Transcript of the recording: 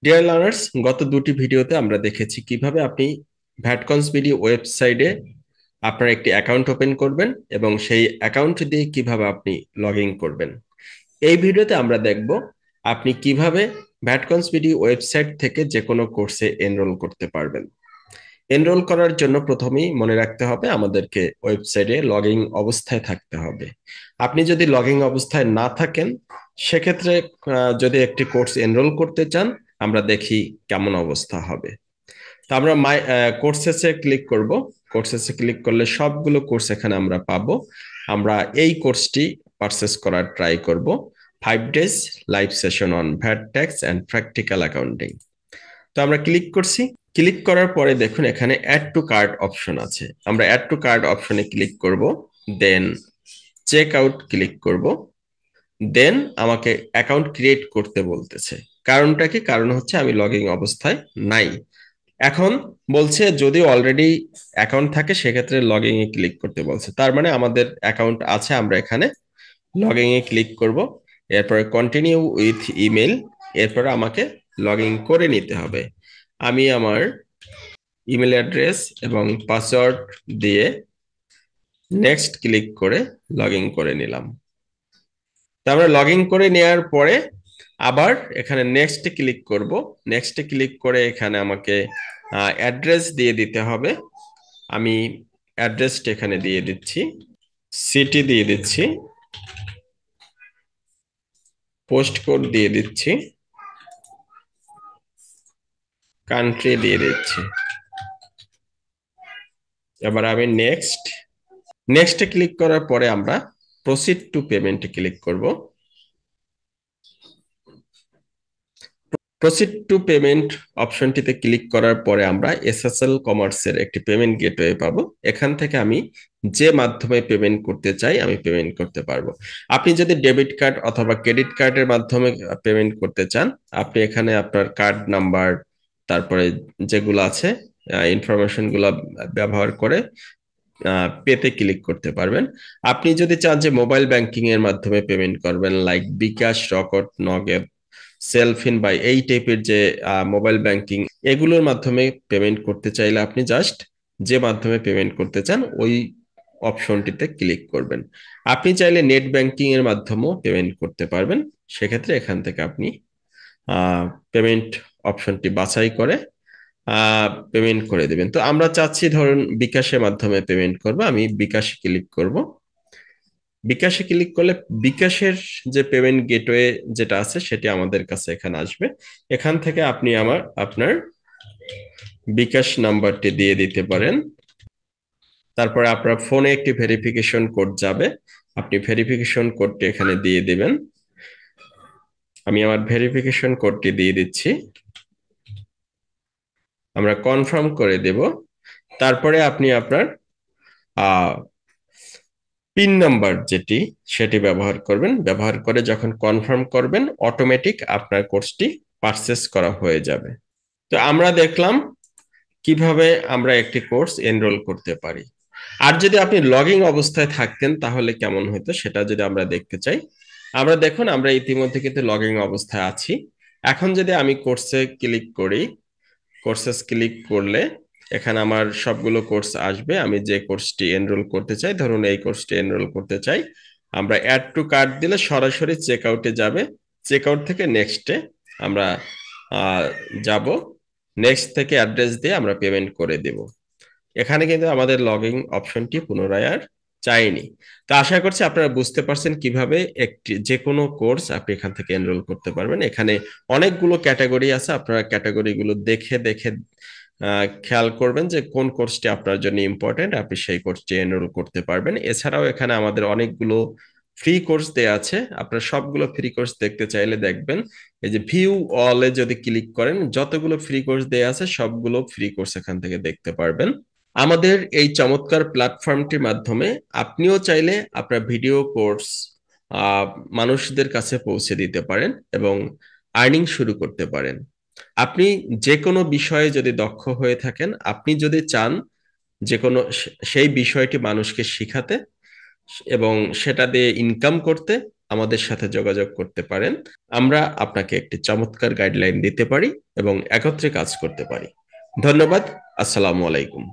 Dear learners, গত দুটি ভিডিওতে আমরা দেখেছি কিভাবে আপনি ভ্যাটকনস বিডি ওয়েবসাইটে আপনার একটি অ্যাকাউন্ট ওপেন করবেন এবং সেই অ্যাকাউন্ট দিয়ে কিভাবে আপনি লগ ইন করবেন। এই ভিডিওতে আমরা দেখব আপনি কিভাবে ভ্যাটকনস বিডি ওয়েবসাইট থেকে যে কোনো কোর্সে এনরোল করতে পারবেন। এনরোল করার জন্য প্রথমেই মনে রাখতে হবে আমাদেরকে ওয়েবসাইটে লগ ইন অবস্থায় থাকতে হবে। আপনি যদি লগ ইন অবস্থায় না থাকেন, সেক্ষেত্রে যদি একটি কোর্স এনরোল করতে চান, আমরা দেখি কেমন অবস্থা হবে। তো আমরা মাই কোর্সেসে ক্লিক করব। কোর্সেসে ক্লিক করলে সবগুলো কোর্স এখানে আমরা পাবো। আমরা এই কোর্সটি পারচেস করার ট্রাই করব, 5 days live session on VAT tax and practical accounting. তো আমরা ক্লিক করছি। ক্লিক করার পরে দেখুন এখানে অ্যাড টু কার্ট অপশন আছে। আমরা অ্যাড টু কার্ট অপশনে ক্লিক করব, দেন চেক আউট ক্লিক করব, দেন আমাকে অ্যাকাউন্ট ক্রিয়েট করতে বলতেছে। কারণটা কি? কারণ হচ্ছে আমি লগ ইন অবস্থায় নাই। এখন বলছে যদি অলরেডি অ্যাকাউন্ট থাকে সেক্ষেত্রে লগ ইন এ ক্লিক করতে বলছে, তার মানে আমাদের অ্যাকাউন্ট আছে। আমরা এখানে লগ ইন এ ক্লিক করব, এরপরে কন্টিনিউ উইথ ইমেল, এরপরে আমাকে লগ ইন করে নিতে হবে। আমি আমার ইমেল অ্যাড্রেস এবং পাসওয়ার্ড দিয়ে নেক্সট ক্লিক করে লগ ইন করে নিলাম। তো আমরা লগ ইন করে নেওয়ার পরে আবার এখানে নেক্সট ক্লিক করব। নেক্সট ক্লিক করে এখানে আমাকে অ্যাড্রেস দিয়ে দিতে হবে। আমি অ্যাড্রেসটা এখানে দিয়ে দিচ্ছি, সিটি দিয়ে দিচ্ছি, পোস্ট কোড দিয়ে দিচ্ছি, কান্ট্রি দিয়ে দিচ্ছি। এবার আমি নেক্সটে ক্লিক করার পরে আমরা প্রসিড টু পেমেন্টে ক্লিক করব। প্রসিড টু পেমেন্ট অপশনটিতে ক্লিক করার পরে আমরা এসএসএল কমার্সের একটি পেমেন্ট গেটওয়ে পাবো। এখান থেকে আমি যে মাধ্যমে পেমেন্ট করতে চাই আমি পেমেন্ট করতে পারবো। আপনি যদি ডেবিট কার্ড অথবা ক্রেডিট কার্ডের মাধ্যমে পেমেন্ট করতে চান, আপনি এখানে আপনার কার্ড নাম্বার, তারপরে যেগুলো আছে ইনফরমেশন গুলো ব্যবহার করে পেতে ক্লিক করতে পারবেন। আপনি যদি চান যে মোবাইল ব্যাংকিং এর মাধ্যমে পেমেন্ট করবেন, লাইক বিকাশ, রকেট, নগদ, সেলফিন বা এই টাইপের যে মোবাইল ব্যাংকিং, এগুলোর মাধ্যমে পেমেন্ট করতে চাইলে আপনি জাস্ট যে মাধ্যমে পেমেন্ট করতে চান ওই অপশনটিতে ক্লিক করবেন। আপনি চাইলে নেট ব্যাংকিং এর মাধ্যমেও পেমেন্ট করতে পারবেন। সেক্ষেত্রে এখান থেকে আপনি পেমেন্ট অপশনটি বাছাই করে পেমেন্ট করে দেবেন। তো আমরা চাচ্ছি ধরুন বিকাশের মাধ্যমে পেমেন্ট করব, আমি বিকাশে ক্লিক করব। বিকাশে ক্লিক করলে বিকাশের যে পেমেন্ট গেটওয়ে যেটা আছে সেটি আমাদের কাছে এখানে আসবে। এখান থেকে আপনি আপনার বিকাশ নাম্বারটি দিয়ে দিতে পারেন। তারপরে আপনার ফোনে একটি ভেরিফিকেশন কোড যাবে, আপনি ভেরিফিকেশন কোডটি এখানে দিয়ে দিবেন। আমি আমার ভেরিফিকেশন কোডটি দিয়ে দিচ্ছি, আমরা কনফার্ম করে দেব। তারপরে আপনি আপনার পিন নাম্বার যেটি সেটি ব্যবহার করবেন। ব্যবহার করে যখন কনফার্ম করবেন, অটোমেটিক আপনার কোর্সটি পারচেস করা হয়ে যাবে। তো আমরা দেখলাম কিভাবে আমরা একটি কোর্স এনরোল করতে পারি। আর যদি আপনি লগ ইন অবস্থায় থাকতেন তাহলে কেমন হতো সেটা যদি আমরা দেখতে চাই, আমরা দেখুন আমরা ইতিমধ্যে কিন্তু লগ ইন অবস্থায় আছি। এখন যদি আমি কোর্সে ক্লিক করি, কোর্সেস ক্লিক করলে এখানে আমার সবগুলো কোর্স আসবে। আমি যে কোর্সটি এনরোল করতে চাই, ধরুন এই কোর্সটি এনরোল করতে চাই, আমরা অ্যাড টু কার্ট দিলে সরাসরি চেক আউটে যাবে। চেক আউট থেকে নেক্সটে আমরা যাব, নেক্সট থেকে অ্যাড্রেস দিয়ে আমরা পেমেন্ট করে দেব। এখানে কিন্তু আমাদের লগ ইন অপশনটি পুনরায় আর চাইনি। তো আশা করছি আপনারা বুঝতে পারছেন কিভাবে একটি যে কোনো কোর্স আপনি এখান থেকে এনরোল করতে পারবেন। এখানে অনেকগুলো ক্যাটাগরি আছে, আপনারা ক্যাটাগরিগুলো দেখে দেখে খেয়াল করবেন যে কোন কোর্সটি আপনার জন্য ইম্পর্টেন্ট, আপনি সেই কোর্সটি এনরোল করতে পারবেন। এছাড়াও এখানে আমাদের অনেকগুলো ফ্রি কোর্স দেওয়া আছে, আপনারা সবগুলো ফ্রি কোর্স দেখতে চাইলে দেখবেন এই যে ভিউ অলে যদি ক্লিক করেন, যতগুলো ফ্রি কোর্স দেওয়া আছে সবগুলো ফ্রি কোর্স এখান থেকে দেখতে পারবেন। আমাদের এই চমৎকার প্ল্যাটফর্মটির মাধ্যমে আপনিও চাইলে আপনার ভিডিও কোর্স মানুষদের কাছে পৌঁছে দিতে পারেন এবং আর্নিং শুরু করতে পারেন। আপনি যে কোনো বিষয়ে যদি দক্ষ হয়ে থাকেন, আপনি যদি চান যে কোনো সেই বিষয়টি মানুষকে শিখাতে এবং সেটা দিয়ে ইনকাম করতে, আমাদের সাথে যোগাযোগ করতে পারেন। আমরা আপনাকে একটি চমৎকার গাইডলাইন দিতে পারি এবং একত্রে কাজ করতে পারি। ধন্যবাদ। আসসালামু আলাইকুম।